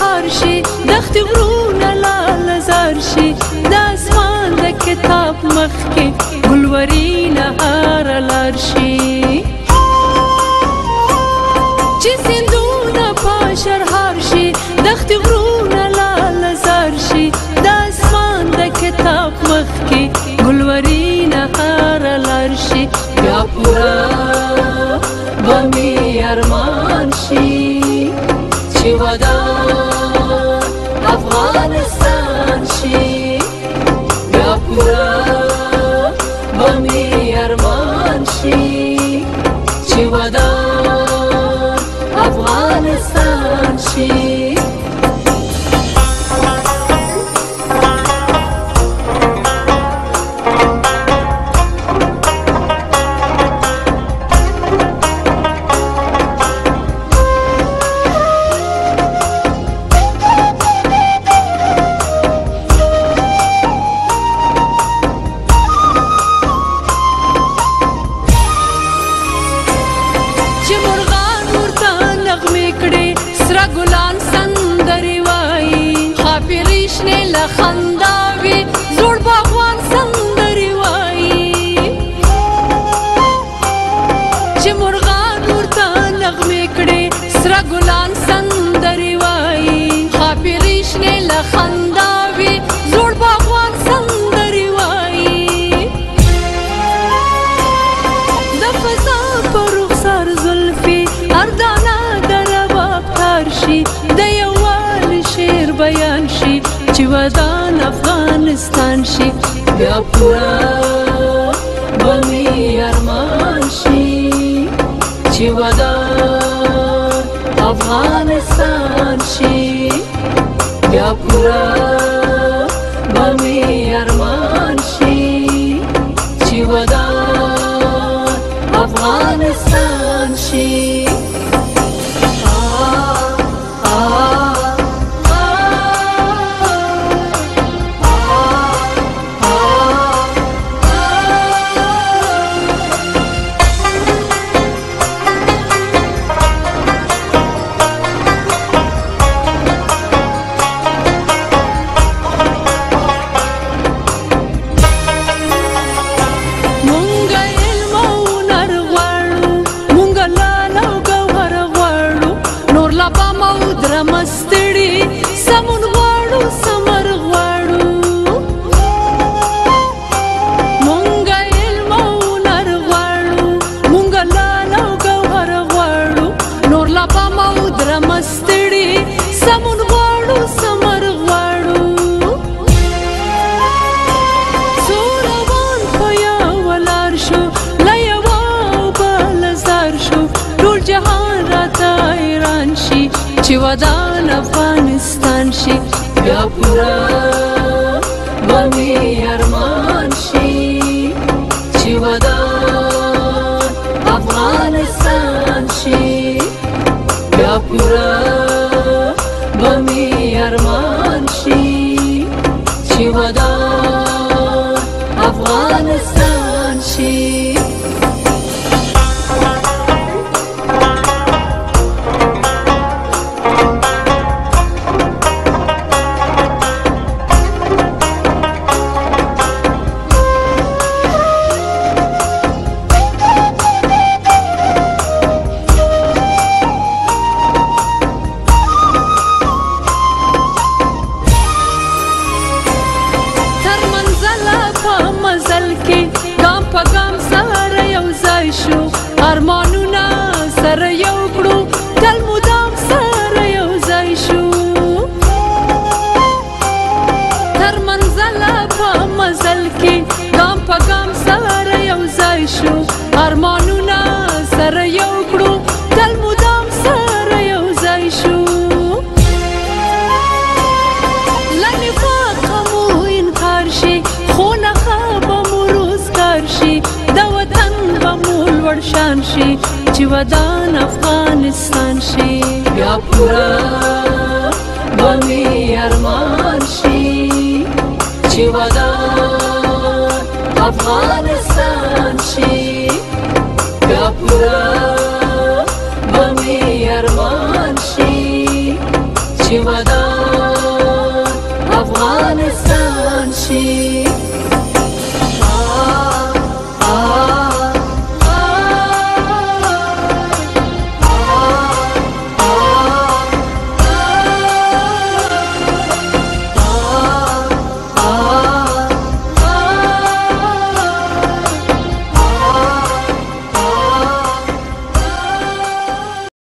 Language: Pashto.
هار شي دښتې غرونه لاله زار شي د اسمان د کتاب مخ کې ګلورینه هاره لار شي چې سیندونه په شرهار شي دښتې غرونه لاله زار شي د اسمان د کتاب مخ کې ګلورینه هاره لار شي بیا پوره به مې ارمان شي چې ودان افغانستان شي بیا پوره به مې ارمان شي چې ودان افغانستان شي ګلان سندرې وایي خاپري شنې له خندا وي زوړ باغوان سندرې وایي چې مرغان ورته نغمې کړې سره ګلان سندرې وایي خاپري شنې له خندا وي زوړ باغوان سندرې وایي د فضا په رخسار زلفې اردانه شي د یووالي شعر بیان شي چې ودان افغانستان شي بیا پوره به مې ارمان شي چې ودان افغانستان شي بیا پوره به مې ارمان شي چې ودان افغانستان شي مستړي سمون غواړو سمر غواړو مونږه علم او هنر غواړو مونږه لال او ګوهر غواړو نور لا پام او درم مستړي سمون غواړو سمر غواړو څو روان په یوه لار شو له یوه او بل زار شو ټول جهان راته حیران شي چې ودان افغانستان شي بیا پوره به مې ارمان شي چې ودان افغانستان شي بیا پوره به مې ارمان شي چې ودان افغانستان شي ګام په ګام سره یو ځای شو ارمانونه سره یو کړو تل مدام سره یو ځای شو تر منزله په مزل کې ګام په ګام سره یو ځای شو ارمانونه سره یو کړو تل مدام سره یو ځای شو لنې فاقه مو انکار شي خو نخه شي د وطن به مو لوړ شان شي چې ودان افغانستان شي بیا پوره به مې ارمان شي چې ودان افغانستان شي بیا پوره